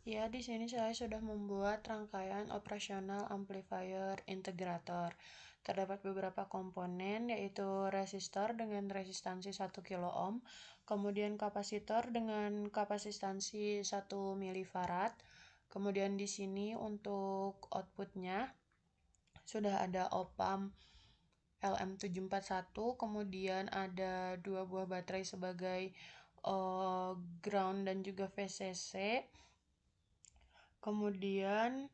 Ya, di sini saya sudah membuat rangkaian operasional amplifier integrator. Terdapat beberapa komponen, yaitu resistor dengan resistansi 1 kilo ohm, kemudian kapasitor dengan kapasitansi 1 milifarad. Kemudian di sini untuk outputnya sudah ada op-amp LM741, kemudian ada dua buah baterai sebagai ground dan juga VCC. Kemudian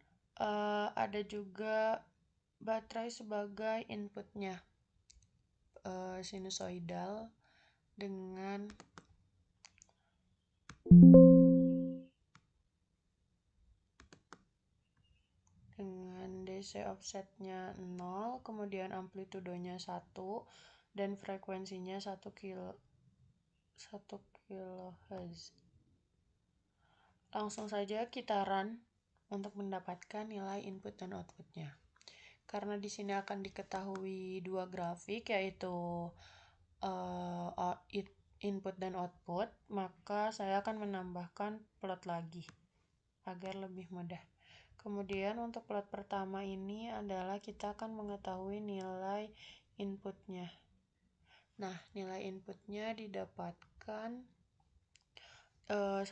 ada juga baterai sebagai inputnya, sinusoidal dengan DC offsetnya 0, kemudian amplitudonya 1 dan frekuensinya 1 kHz. Langsung saja kita run untuk mendapatkan nilai input dan outputnya. Karena di sini akan diketahui dua grafik, yaitu input dan output, maka saya akan menambahkan plot lagi agar lebih mudah. Kemudian untuk plot pertama ini adalah kita akan mengetahui nilai inputnya. Nah, nilai inputnya didapatkan 1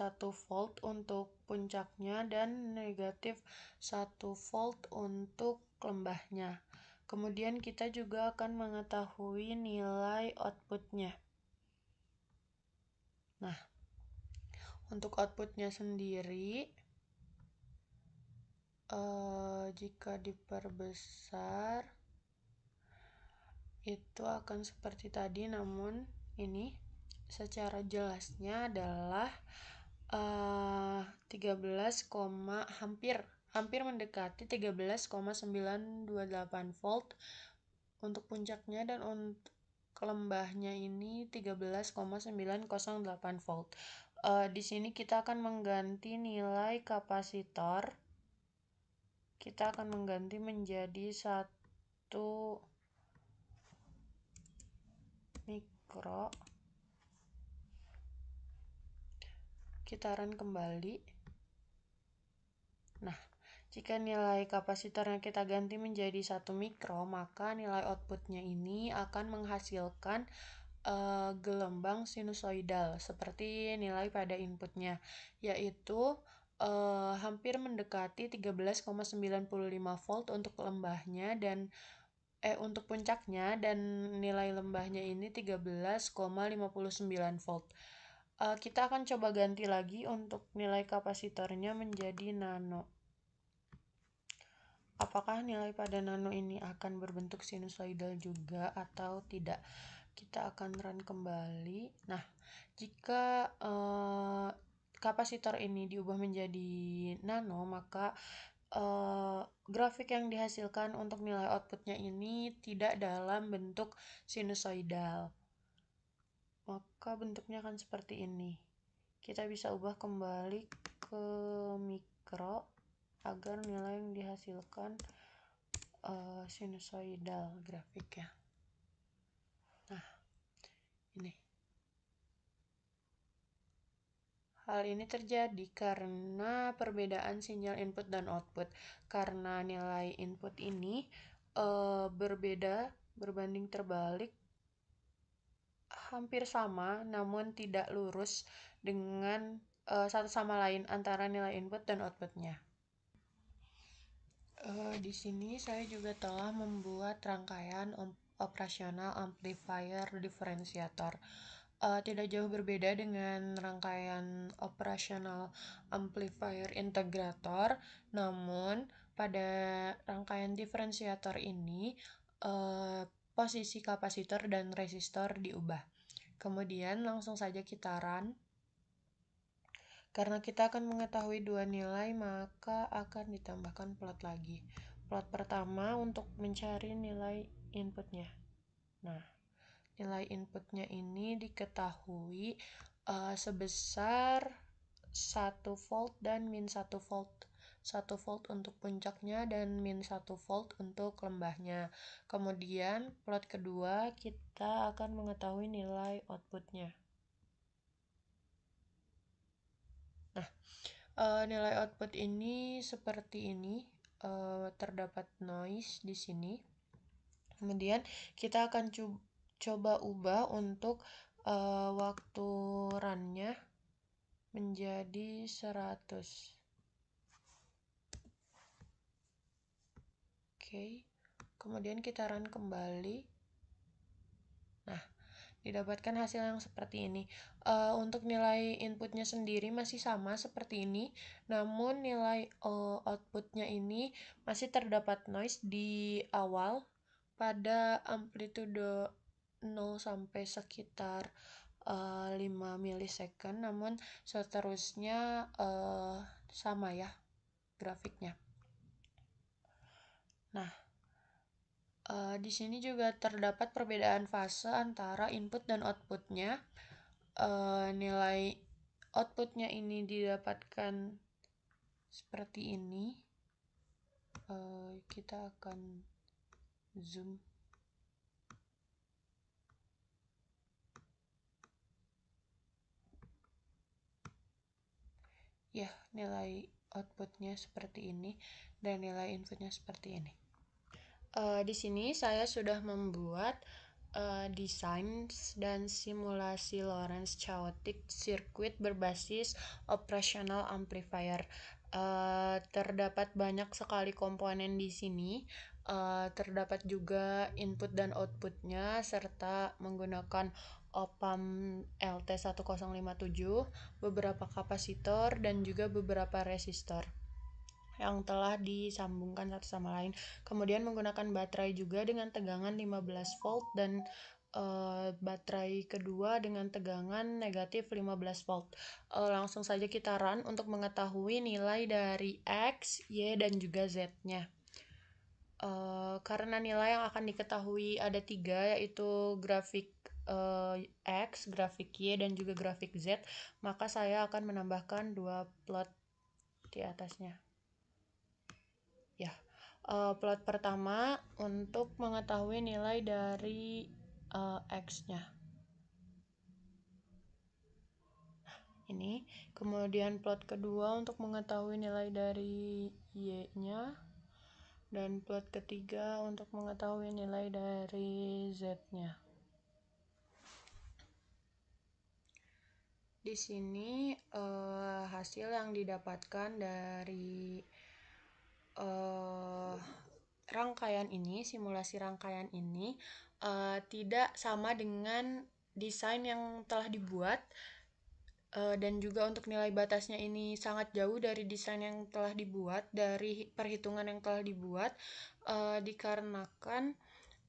volt untuk puncaknya dan negatif 1 volt untuk lembahnya. Kemudian kita juga akan mengetahui nilai outputnya. Nah, untuk outputnya sendiri, jika diperbesar, itu akan seperti tadi, namun ini secara jelasnya adalah 13, hampir mendekati 13,928 volt untuk puncaknya, dan untuk lembahnya ini 13,908 volt. Di sini kita akan mengganti nilai kapasitor. Kita akan mengganti menjadi 1 mikro. Kita run kembali. Nah, jika nilai kapasitornya kita ganti menjadi 1 mikro, maka nilai outputnya ini akan menghasilkan gelombang sinusoidal seperti nilai pada inputnya, yaitu hampir mendekati 13,95 volt untuk lembahnya dan untuk puncaknya, dan nilai lembahnya ini 13,59 volt. Kita akan coba ganti lagi untuk nilai kapasitornya menjadi nano. Apakah nilai pada nano ini akan berbentuk sinusoidal juga atau tidak? Kita akan run kembali. Nah, jika kapasitor ini diubah menjadi nano, maka grafik yang dihasilkan untuk nilai outputnya ini tidak dalam bentuk sinusoidal. Maka bentuknya akan seperti ini. Kita bisa ubah kembali ke mikro agar nilai yang dihasilkan sinusoidal grafiknya. Nah, ini. Hal ini terjadi karena perbedaan sinyal input dan output. Karena nilai input ini berbeda, berbanding terbalik, hampir sama, namun tidak lurus dengan satu sama lain antara nilai input dan outputnya. Di sini saya juga telah membuat rangkaian operasional amplifier diferensiator. Tidak jauh berbeda dengan rangkaian operasional amplifier integrator, namun pada rangkaian diferensiator ini posisi kapasitor dan resistor diubah. Kemudian langsung saja kita run. Karena kita akan mengetahui dua nilai, maka akan ditambahkan plot lagi. Plot pertama untuk mencari nilai inputnya. Nah, nilai inputnya ini diketahui sebesar 1 volt dan min 1 volt. 1 volt untuk puncaknya dan min 1 volt untuk lembahnya. Kemudian plot kedua kita akan mengetahui nilai outputnya. Nah, Nilai output ini seperti ini, terdapat noise di sini. Kemudian kita akan coba ubah untuk waktu run-nya menjadi 100. Oke, kemudian kita run kembali. Nah, didapatkan hasil yang seperti ini. Untuk nilai inputnya sendiri masih sama seperti ini, namun nilai outputnya ini masih terdapat noise di awal pada amplitude 0 sampai sekitar 5 milisecond, namun seterusnya sama ya grafiknya. Nah, di sini juga terdapat perbedaan fase antara input dan outputnya. Nilai outputnya ini didapatkan seperti ini. Kita akan zoom. Ya, nilai outputnya seperti ini dan nilai inputnya seperti ini. Di sini saya sudah membuat desain dan simulasi Lorentz chaotic circuit berbasis operational amplifier. Terdapat banyak sekali komponen di sini. Terdapat juga input dan outputnya serta menggunakan op-amp LT1057, beberapa kapasitor dan juga beberapa resistor yang telah disambungkan satu sama lain. Kemudian menggunakan baterai juga dengan tegangan 15 volt dan baterai kedua dengan tegangan negatif 15 volt. Langsung saja kita run untuk mengetahui nilai dari X, Y, dan juga Z-nya. Karena nilai yang akan diketahui ada 3, yaitu grafik X, grafik Y, dan juga grafik Z, maka saya akan menambahkan 2 plot di atasnya. Ya, plot pertama untuk mengetahui nilai dari X-nya. Ini, kemudian plot kedua untuk mengetahui nilai dari Y-nya, dan plot ketiga untuk mengetahui nilai dari Z-nya. Di sini hasil yang didapatkan dari rangkaian ini, simulasi rangkaian ini tidak sama dengan desain yang telah dibuat, dan juga untuk nilai batasnya ini sangat jauh dari desain yang telah dibuat, dari perhitungan yang telah dibuat, dikarenakan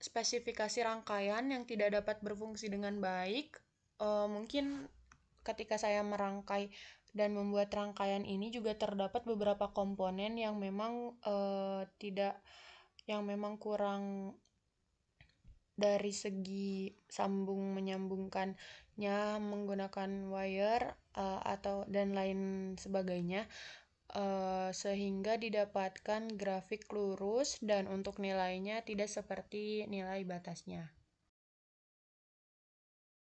spesifikasi rangkaian yang tidak dapat berfungsi dengan baik. Mungkin ketika saya merangkai dan membuat rangkaian ini juga terdapat beberapa komponen yang memang kurang dari segi menyambungkannya menggunakan wire atau dan lain sebagainya, sehingga didapatkan grafik lurus dan untuk nilainya tidak seperti nilai batasnya.